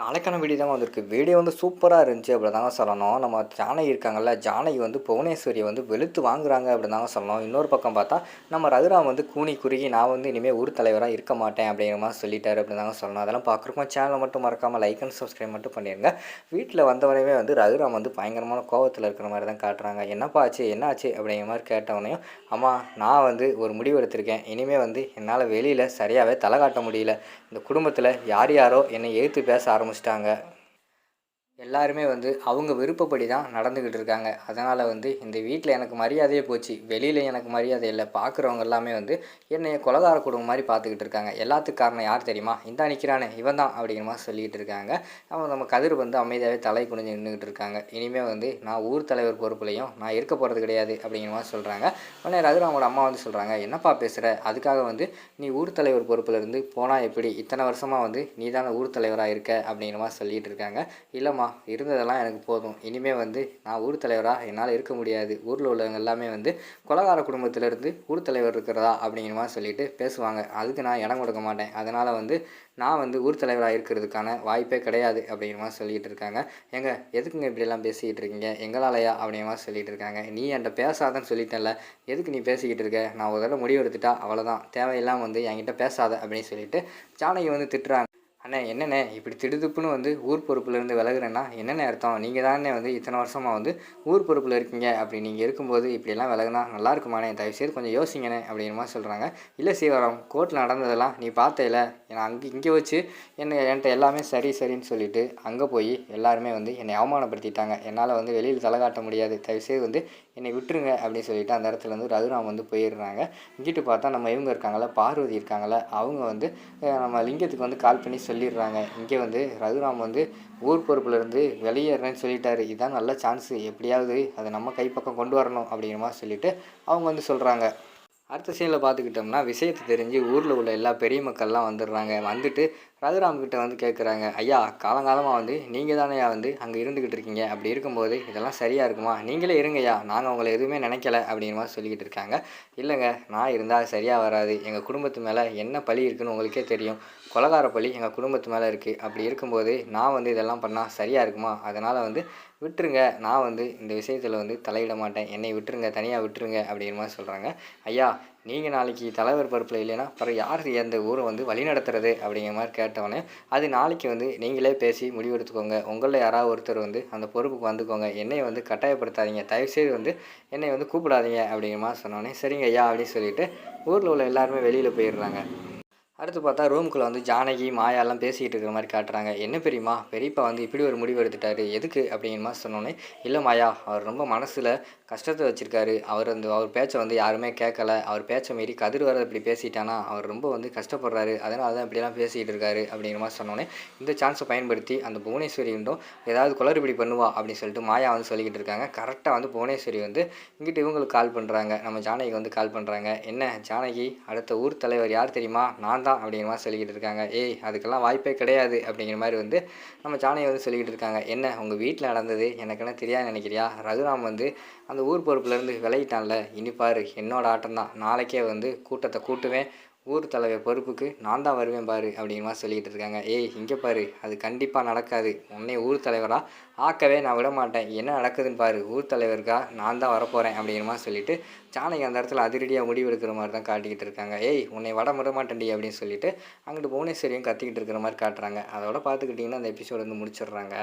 நாளைக்கான வீடியோ தாங்க வந்திருக்கு. வீடியோ வந்து சூப்பராக இருந்துச்சு அப்படி தாங்க சொல்லணும். நம்ம ஜானகி இருக்காங்கல்ல, ஜானகி வந்து புவனேஸ்வரியை வந்து வெளுத்து வாங்குறாங்க அப்படின்னு தாங்க சொல்லணும். இன்னொரு பக்கம் பார்த்தா நம்ம ரகுராம் வந்து கூனி குறுகி நான் வந்து இனிமேல் ஊர் தலைவராக இருக்க மாட்டேன் அப்படிங்கிற மாதிரி சொல்லிட்டாரு அப்படின்னு தாங்க சொல்லணும். அதெல்லாம் பார்க்குறப்போ சேனலை மட்டும் மறக்காமல் லைக் அண்ட் சப்ஸ்கிரைப் மட்டும் பண்ணிடுங்க. வீட்டில் வந்தவனையுமே வந்து ரகுராம் வந்து பயங்கரமான கோவத்தில் இருக்கிற மாதிரி தான் காட்டுறாங்க. என்னப்பா ஆச்சு என்ன ஆச்சு அப்படிங்கிற மாதிரி கேட்டவனையும், அம்மா நான் வந்து ஒரு முடிவு எடுத்திருக்கேன். இனிமேல் வந்து என்னால் வெளியில் சரியாகவே தலை காட்ட முடியல. இந்த குடும்பத்தில் யார் யாரோ என்னை எதிர்த்து பேச ஆரம்பிச்சிட்டாங்க. எல்லாருமே வந்து அவங்க விருப்பப்படி தான் நடந்துக்கிட்டு இருக்காங்க. அதனால் வந்து இந்த வீட்டில் எனக்கு மரியாதையே போச்சு. வெளியில் எனக்கு மரியாதை இல்லை. பார்க்குறவங்க எல்லாமே வந்து என்னைய கொலகார குடும்பம் மாதிரி பார்த்துக்கிட்டு இருக்காங்க. எல்லாத்துக்கும் காரணம் யார் தெரியுமா? இந்தா நிற்கிறானே இவன் தான் அப்படிங்கிற மாதிரி சொல்லிகிட்டு இருக்காங்க. அவன் நம்ம கதிர் வந்து அமைதியாகவே தலை குனிஞ்சு நின்றுக்கிட்டு இருக்காங்க. இனிமேல் வந்து நான் ஊர் தலைவர் பொறுப்புலையும் நான் இருக்க போகிறது கிடையாது அப்படிங்கிற மாதிரி சொல்கிறாங்க. உடனே ரகுராமோட அம்மா வந்து சொல்கிறாங்க, என்னப்பா பேசுகிற? அதுக்காக வந்து நீ ஊர் தலைவர் பொறுப்புலேருந்து போனால் எப்படி? இத்தனை வருஷமாக வந்து நீ தானே ஊர் தலைவராக இருக்க அப்படிங்கிற மாதிரி சொல்லிகிட்டு இருக்காங்க. இல்லைம்மா, இருந்ததெல்லாம் எனக்கு போதும். இனிமேல் வந்து நான் ஊர் தலைவராக என்னால் இருக்க முடியாது. ஊரில் உள்ளவங்க எல்லாமே வந்து கொலகார குடும்பத்திலேருந்து ஊர் தலைவர் இருக்கிறதா அப்படிங்கிற மாதிரி சொல்லிட்டு பேசுவாங்க. அதுக்கு நான் இடம் கொடுக்க மாட்டேன். அதனால் வந்து நான் வந்து ஊர் தலைவராக இருக்கிறதுக்கான வாய்ப்பே கிடையாது அப்படிங்கிற மாதிரி சொல்லிகிட்டு இருக்காங்க. ஏங்க எதுக்குங்க இப்படியெல்லாம் பேசிக்கிட்டு இருக்கீங்க? எங்களாலையா அப்படிங்கிற மாதிரி சொல்லிகிட்டு இருக்காங்க. நீ என்கிட்ட பேசாதன்னு சொல்லிட்டேன்ல, எதுக்கு நீ பேசிக்கிட்டு இருக்க? நான் ஒரு தடவை முடிவு எடுத்துட்டா அவ்வளோதான், தேவையில்லாமல் வந்து என்கிட்ட பேசாத அப்படின்னு சொல்லிட்டு ஜானகி வந்து திட்டுறாங்க. அண்ணே என்னண்ணே இப்படி திடுதுப்புன்னு வந்து ஊர் பொறுப்புலேருந்து விலகுறேன்னா என்னென்ன அர்த்தம்? நீங்கள் தானே வந்து இத்தனை வருஷமாக வந்து ஊர் பொறுப்பில் இருக்கீங்க. அப்படி நீங்கள் இருக்கும்போது இப்படியெல்லாம் விலகுனா நல்லா இருக்குமாண்ணே? தயவுசெய்து கொஞ்சம் யோசிங்கண்ணே அப்படிங்கிற மாதிரி சொல்கிறாங்க. இல்லை சீவரம், கோர்ட்டில் நடந்ததெல்லாம் நீ பார்த்தேல, நான் இங்கே வச்சு என்கிட்ட எல்லாமே சரின்னு சொல்லிட்டு அங்கே போய் எல்லாருமே வந்து என்னை அவமானப்படுத்திட்டாங்க. என்னால் வந்து வெளியில் தலை காட்ட முடியாது. தயவுசெய்து வந்து என்னை விட்டுருங்க அப்படின்னு சொல்லிட்டு அந்த இடத்துல வந்து ரகுராம் வந்து போயிடுறாங்க. இங்கிட்டு பார்த்தா நம்ம இவங்க இருக்காங்கள, பார்வதி இருக்காங்கள, அவங்க வந்து நம்ம லிங்கத்துக்கு வந்து கால் பண்ணி சொல்லிடுறாங்க. இங்கே வந்து ரகுராம் வந்து ஊர் பொறுப்புலேருந்து வெளியேறேன்னு சொல்லிட்டாரு. இதுதான் நல்ல சான்ஸு, எப்படியாவது அதை நம்ம கைப்பக்கம் கொண்டு வரணும் அப்படிங்கிற மாதிரி சொல்லிவிட்டு அவங்க வந்து சொல்கிறாங்க. அடுத்த சீனில் பார்த்துக்கிட்டோம்னா விஷயத்தை தெரிஞ்சு ஊரில் உள்ள எல்லா பெரிய மக்கள்லாம் வந்துடுறாங்க. வந்துட்டு ரகுராம்கிட்ட வந்து கேட்குறாங்க, ஐயா காலங்காலமாக வந்து நீங்கள் தானேயா வந்து அங்கே இருந்துக்கிட்டு இருக்கீங்க. அப்படி இருக்கும்போது இதெல்லாம் சரியாக இருக்குமா? நீங்களே இருங்கய்யா, நாங்கள் உங்களை எதுவுமே நினைக்கல அப்படிங்கிற மாதிரி சொல்லிக்கிட்டு இருக்காங்க. இல்லைங்க, நான் இருந்தால் சரியாக வராது. எங்கள் குடும்பத்து மேலே என்ன பழி இருக்குதுன்னு உங்களுக்கே தெரியும். கொலகார பழி எங்கள் குடும்பத்து மேலே இருக்குது. அப்படி இருக்கும்போது நான் வந்து இதெல்லாம் பண்ணால் சரியாக இருக்குமா? அதனால் வந்து விட்டுருங்க, நான் வந்து இந்த விஷயத்தில் வந்து தலையிட மாட்டேன். என்னை விட்டுருங்க, தனியாக விட்டுருங்க அப்படிங்கிற மாதிரி சொல்கிறாங்க. ஐயா நீங்கள் நாளைக்கு தலைவர் பொறுப்பில் இல்லைன்னா அப்புறம் யார் அந்த ஊரை வந்து வழி நடத்துறது அப்படிங்கிற மாதிரி கேட்டவொடனே, அது நாளைக்கு வந்து நீங்களே பேசி முடிவெடுத்துக்கோங்க. உங்களில் யாராவது ஒருத்தர் வந்து அந்த பொறுப்புக்கு வந்துக்கோங்க. என்னை வந்து கட்டாயப்படுத்தாதீங்க. தயவுசெய்து வந்து என்னை வந்து கூப்பிடாதீங்க அப்படிங்கிற மாதிரி சொன்னோடனே, சரிங்க ஐயா அப்படின்னு சொல்லிட்டு ஊரில் உள்ள எல்லாருமே வெளியில் போயிடுறாங்க. அடுத்து பார்த்தா ரூமுக்குள்ளே வந்து ஜானகி மாயாலாம் பேசிக்கிட்டு இருக்கிற மாதிரி காட்டுறாங்க. என்ன பெரியம்மா, பெரியப்பா வந்து இப்படி ஒரு முடிவு எடுத்துட்டாரு, எதுக்கு அப்படிங்கிற மாதிரி சொன்னோன்னே, இல்லை மாயா அவர் ரொம்ப மனசில் கஷ்டத்தை வச்சுருக்காரு. அவர் பேச்சை வந்து யாருமே கேட்கல. அவர் பேச்சை மீறி கதிர் வர இப்படி பேசிட்டானா அவர் ரொம்ப வந்து கஷ்டப்படுறாரு. அதனால தான் இப்படிலாம் பேசிக்கிட்டு இருக்காரு அப்படிங்கிற மாதிரி சொன்னோன்னே, இந்த சான்ஸை பயன்படுத்தி அந்த புவனேஸ்வரி வந்தும் ஏதாவது குளறுபடி பண்ணுவா அப்படின்னு சொல்லிட்டு மாயா வந்து சொல்லிக்கிட்டு இருக்காங்க. கரெக்டாக வந்து புவனேஸ்வரி வந்து இங்கிட்டு இவங்களுக்கு கால் பண்ணுறாங்க. நம்ம ஜானகி வந்து கால் பண்ணுறாங்க. என்ன ஜானகி, அடுத்த ஊர் தலைவர் யார் தெரியுமா? நான் தான் அப்படிங்கிற மாதிரி சொல்லிக்கிட்டு இருக்காங்க. ஏய் அதுக்கெல்லாம் வாய்ப்பே கிடையாது அப்படிங்கிற மாதிரி வந்து நம்ம ஜானகி வந்து சொல்லிக்கிட்டு இருக்காங்க. என்ன உங்கள் வீட்டில் நடந்தது எனக்கு என்ன தெரியாது நினைக்கிறியா? ரகுராம் வந்து அந்த ஊர் பொறுப்புலேருந்து விலகிட்டான்ல, இனி பாரு என்னோட ஆட்டம் தான். நாளைக்கே வந்து கூட்டத்தை கூட்டுவேன். ஊர் தலைவர் பொறுப்புக்கு நான் தான் வருவேன் பாரு அப்படிங்கிற மாதிரி சொல்லிக்கிட்டு இருக்காங்க. ஏய் இங்கே பாரு, அது கண்டிப்பாக நடக்காது. உன்னை ஊர் தலைவராக ஆக்கவே நான் விட மாட்டேன். என்ன நடக்குதுன்னு பாரு, ஊர் தலைவருக்கா நான் தான் வரப்போகிறேன் அப்படிங்கிற மாதிரி சொல்லிட்டு ஜானகி அந்த இடத்துல அதிரடியாக முடிவு எடுக்கிற மாதிரி தான் காட்டிக்கிட்டு இருக்காங்க. ஏய் உன்னை விட மாட்டேன்டி அப்படின்னு சொல்லிட்டு அங்கிட்டு புவனேஸ்வரியும் கத்திக்கிட்டு இருக்கிற மாதிரி காட்டுறாங்க. அதோட பார்த்துக்கிட்டிங்கன்னா அந்த எபிசோடு வந்து முடிச்சிடுறாங்க.